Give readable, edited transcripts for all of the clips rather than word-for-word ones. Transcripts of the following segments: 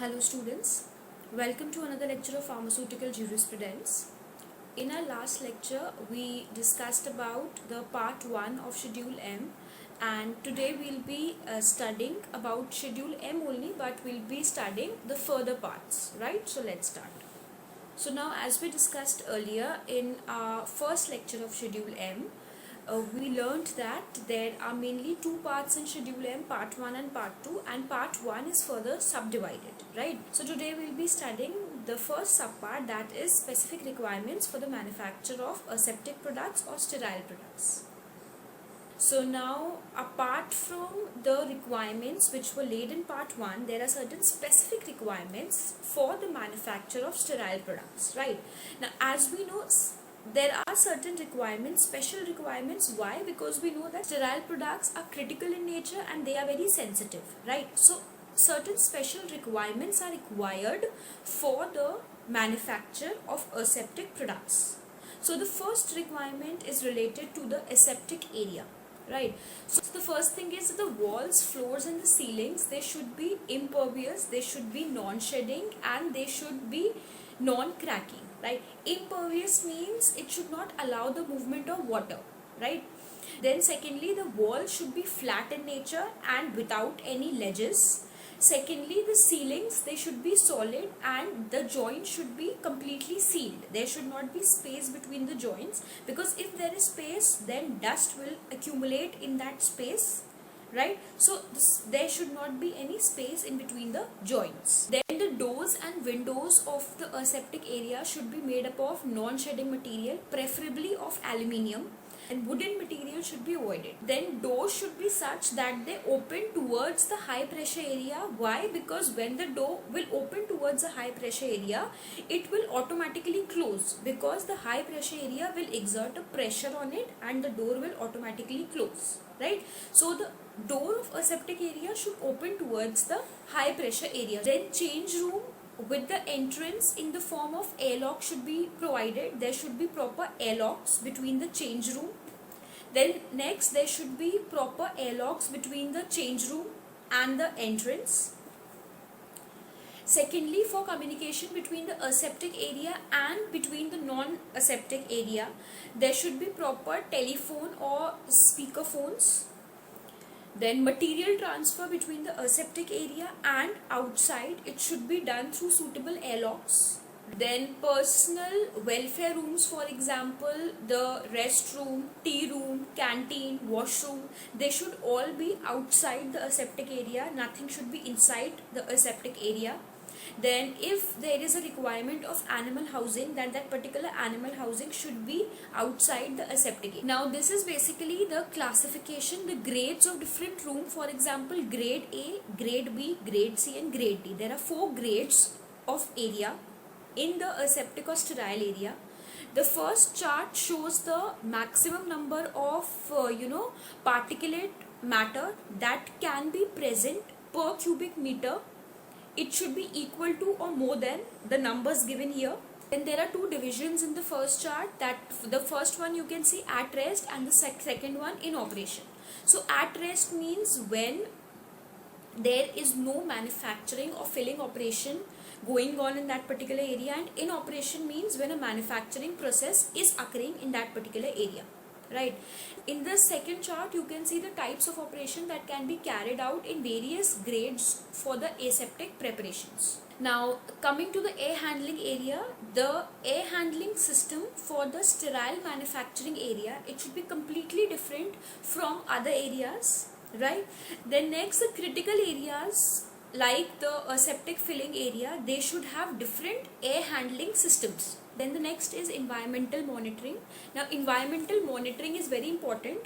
Hello students, welcome to another lecture of pharmaceutical jurisprudence. In our last lecture, we discussed about the part 1 of Schedule M, and today we'll be studying about Schedule M only, but we'll be studying the further parts, right? So let's start. So now, as we discussed earlier in our first lecture of Schedule M, we learned that there are mainly two parts in Schedule M, part 1 and part 2, and part 1 is further subdivided, right? So today we'll be studying the first subpart, that is specific requirements for the manufacture of aseptic products or sterile products. So now, apart from the requirements which were laid in part 1, there are certain specific requirements for the manufacture of sterile products, right? Now, as we know, there are certain requirements, special requirements. Why? Because we know that sterile products are critical in nature and they are very sensitive, right? So certain special requirements are required for the manufacture of aseptic products. So the first requirement is related to the aseptic area, right? So the first thing is that the walls, floors and the ceilings, they should be impervious, they should be non-shedding, and they should be non-cracking, right? Impervious means it should not allow the movement of water, right? Then secondly, the wall should be flat in nature and without any ledges. Secondly, the ceilings, they should be solid and the joint should be completely sealed. There should not be space between the joints, because if there is space, then dust will accumulate in that space, right? So there should not be any space in between the joints. Then the doors and windows of the aseptic area should be made up of non-shedding material, preferably of aluminium, and wooden material should be avoided. Then doors should be such that they open towards the high pressure area. Why? Because when the door will open towards the high pressure area, it will automatically close, because the high pressure area will exert a pressure on it and the door will automatically close, right? So the door of aseptic area should open towards the high pressure area. Then change room with the entrance in the form of airlock should be provided. There should be proper airlocks between the change room. Then next, there should be proper airlocks between the change room and the entrance. Secondly, for communication between the aseptic area and between the non-aseptic area, there should be proper telephone or speaker phones. Then material transfer between the aseptic area and outside, it should be done through suitable airlocks. Then personal welfare rooms, for example, the restroom, tea room, canteen, washroom, they should all be outside the aseptic area. Nothing should be inside the aseptic area. Then if there is a requirement of animal housing, then that particular animal housing should be outside the aseptic area. Now this is basically the classification, the grades of different room. For example, grade A, grade B, grade C and grade D. There are 4 grades of area in the aseptic or sterile area. The first chart shows the maximum number of particulate matter that can be present per cubic meter. It should be equal to or more than the numbers given here. Then there are 2 divisions in the first chart. That the first one you can see at rest, and the second one in operation. So at rest means when there is no manufacturing or filling operation going on in that particular area, and in operation means when a manufacturing process is occurring in that particular area, right? In the second chart, you can see the types of operation that can be carried out in various grades for the aseptic preparations. Now coming to the air handling area, the air handling system for the sterile manufacturing area, it should be completely different from other areas, right? Then next, the critical areas like the aseptic filling area, they should have different air handling systems. Then the next is environmental monitoring. Now environmental monitoring is very important.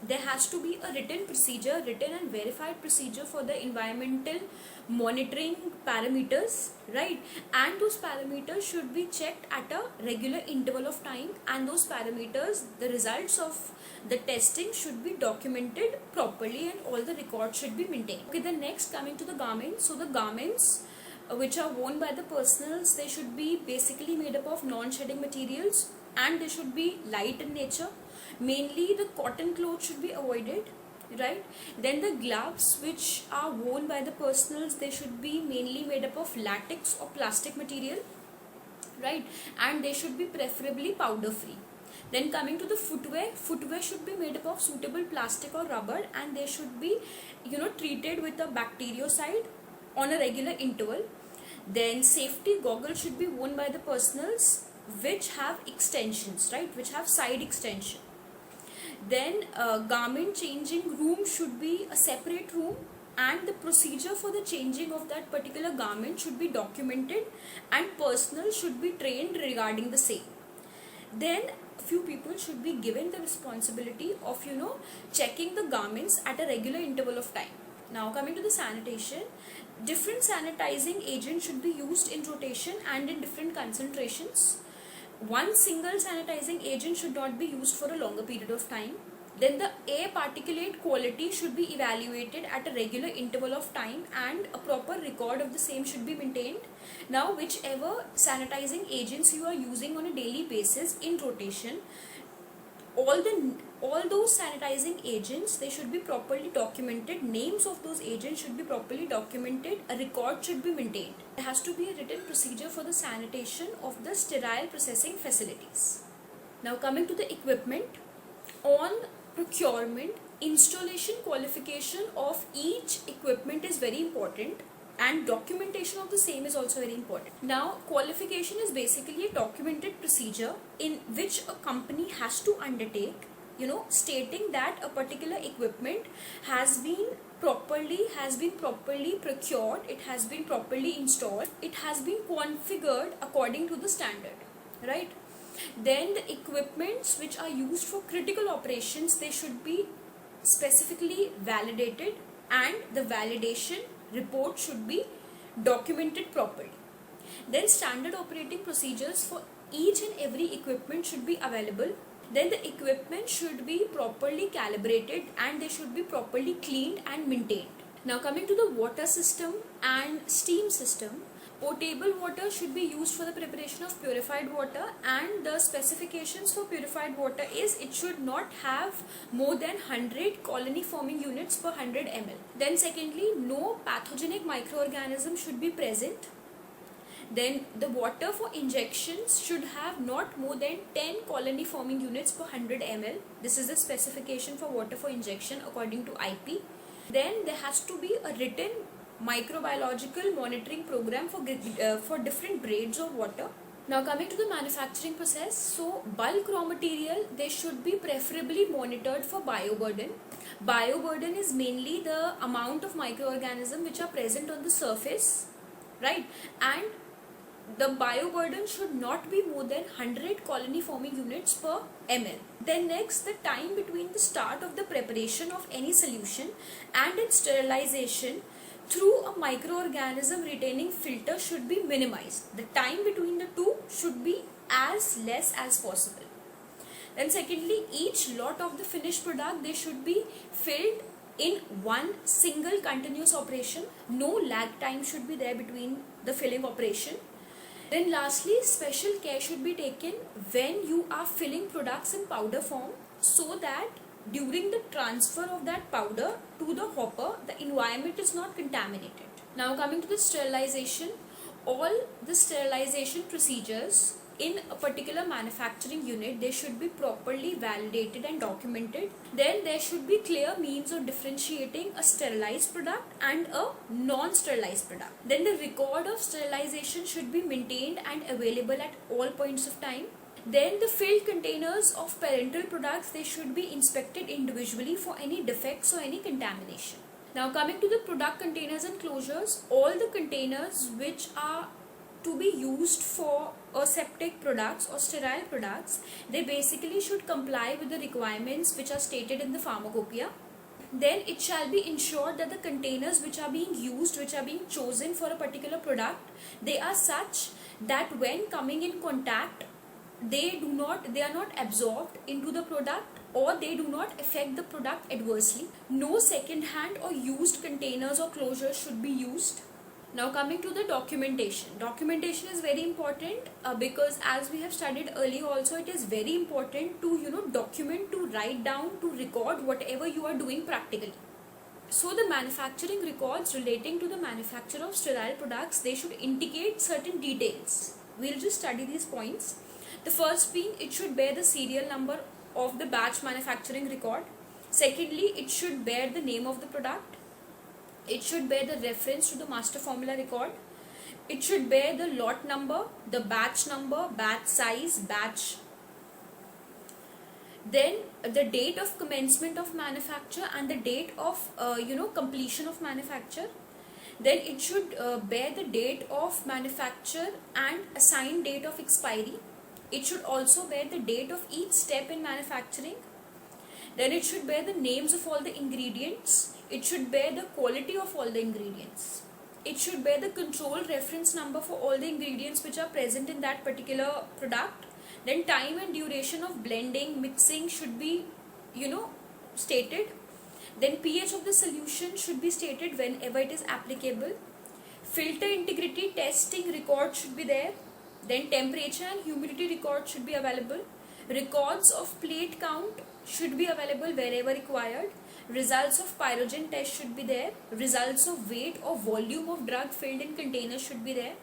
There has to be a written procedure, written and verified procedure for the environmental monitoring parameters, right? And those parameters should be checked at a regular interval of time, and those parameters, the results of the testing should be documented properly and all the records should be maintained. Okay, the next, coming to the garments. So the garments which are worn by the personals, they should be basically made up of non-shedding materials and they should be light in nature. Mainly the cotton clothes should be avoided, right? Then the gloves which are worn by the personals, they should be mainly made up of latex or plastic material, right? And they should be preferably powder free. Then coming to the footwear should be made up of suitable plastic or rubber, and they should be, treated with a bactericide on a regular interval. Then safety goggles should be worn by the personals which have extensions, right, which have side extension. Then garment changing room should be a separate room, and the procedure for the changing of that particular garment should be documented, and personnel should be trained regarding the same. Then few people should be given the responsibility of checking the garments at a regular interval of time. Now coming to the sanitation, different sanitizing agents should be used in rotation and in different concentrations. One single sanitizing agent should not be used for a longer period of time. Then the air particulate quality should be evaluated at a regular interval of time, and a proper record of the same should be maintained. Now whichever sanitizing agents you are using on a daily basis in rotation, all those sanitizing agents, they should be properly documented. Names of those agents should be properly documented. A record should be maintained. There has to be a written procedure for the sanitation of the sterile processing facilities. Now coming to the equipment, on procurement, installation qualification of each equipment is very important, and documentation of the same is also very important. Now qualification is basically a documented procedure in which a company has to undertake, stating that a particular equipment has been properly procured, it has been properly installed, it has been configured according to the standard, right? Then the equipments which are used for critical operations, they should be specifically validated, and the validation report should be documented properly. Then standard operating procedures for each and every equipment should be available. Then the equipment should be properly calibrated, and they should be properly cleaned and maintained. Now coming to the water system and steam system, potable water should be used for the preparation of purified water, and the specifications for purified water is it should not have more than 100 colony forming units per 100 ml. Then secondly, no pathogenic microorganism should be present. Then the water for injections should have not more than 10 colony forming units per 100 ml. This is the specification for water for injection according to IP. Then there has to be a written microbiological monitoring program for different grades of water. Now coming to the manufacturing process, so bulk raw material, they should be preferably monitored for bioburden. Bioburden is mainly the amount of microorganisms which are present on the surface, right? And the bioburden should not be more than 100 colony forming units per ml. Then next, the time between the start of the preparation of any solution and its sterilization through a microorganism retaining filter should be minimized. The time between the two should be as less as possible. Then secondly, each lot of the finished product, they should be filled in one single continuous operation. No lag time should be there between the filling operation. Then lastly, special care should be taken when you are filling products in powder form, so that during the transfer of that powder to the hopper, the environment is not contaminated. Now coming to the sterilization, all the sterilization procedures in a particular manufacturing unit, they should be properly validated and documented. Then there should be clear means of differentiating a sterilized product and a non-sterilized product. Then the record of sterilization should be maintained and available at all points of time. Then the filled containers of parental products, they should be inspected individually for any defects or any contamination. Now coming to the product containers and closures, all the containers which are to be used for aseptic products or sterile products, they basically should comply with the requirements which are stated in the pharmacopoeia. Then it shall be ensured that the containers which are being used, which are being chosen for a particular product, they are such that when coming in contact, they are not absorbed into the product, or they do not affect the product adversely. No second hand or used containers or closures should be used. Now coming to the documentation. Documentation is very important because as we have studied earlier also, it is very important to document, to write down, to record whatever you are doing practically. So the manufacturing records relating to the manufacture of sterile products, they should indicate certain details. We'll just study these points. The first being, it should bear the serial number of the batch manufacturing record. Secondly, it should bear the name of the product. It should bear the reference to the master formula record. It should bear the lot number, the batch size, batch. Then the date of commencement of manufacture and the date of completion of manufacture. Then it should bear the date of manufacture and assigned date of expiry. It should also bear the date of each step in manufacturing. Then it should bear the names of all the ingredients. It should bear the quality of all the ingredients. It should bear the control reference number for all the ingredients which are present in that particular product. Then time and duration of blending, mixing should be, stated. Then pH of the solution should be stated whenever it is applicable. Filter integrity testing record should be there. Then temperature and humidity record should be available. Records of plate count should be available wherever required. Results of pyrogen test should be there. Results of weight or volume of drug filled in containers should be there.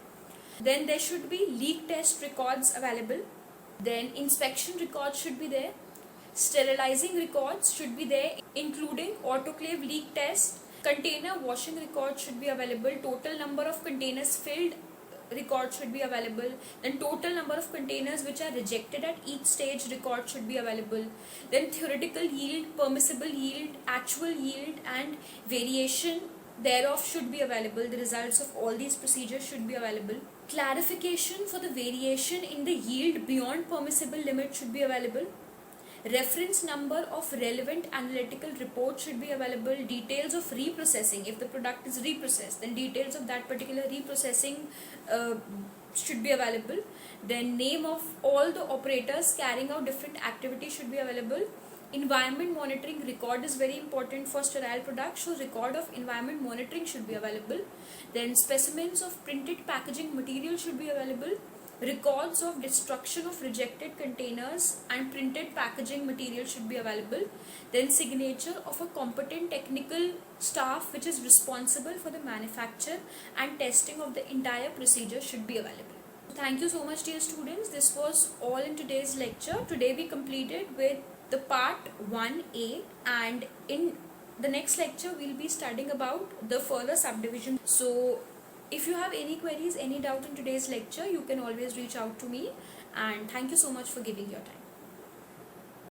Then there should be leak test records available. Then inspection records should be there. Sterilizing records should be there, including autoclave leak test. Container washing records should be available. Total number of containers filled record should be available. Then total number of containers which are rejected at each stage record should be available. Then theoretical yield, permissible yield, actual yield and variation thereof should be available. The results of all these procedures should be available. Clarification for the variation in the yield beyond permissible limit should be available. Reference number of relevant analytical report should be available. Details of reprocessing, if the product is reprocessed, then details of that particular reprocessing should be available. Then name of all the operators carrying out different activities should be available. Environment monitoring record is very important for sterile products, so record of environment monitoring should be available. Then specimens of printed packaging material should be available. Records of destruction of rejected containers and printed packaging material should be available. Then signature of a competent technical staff which is responsible for the manufacture and testing of the entire procedure should be available. Thank you so much, dear students. This was all in today's lecture. Today we completed with the part 1A, and in the next lecture we'll be studying about the further subdivision. So if you have any queries, any doubt in today's lecture, you can always reach out to me, and thank you so much for giving your time.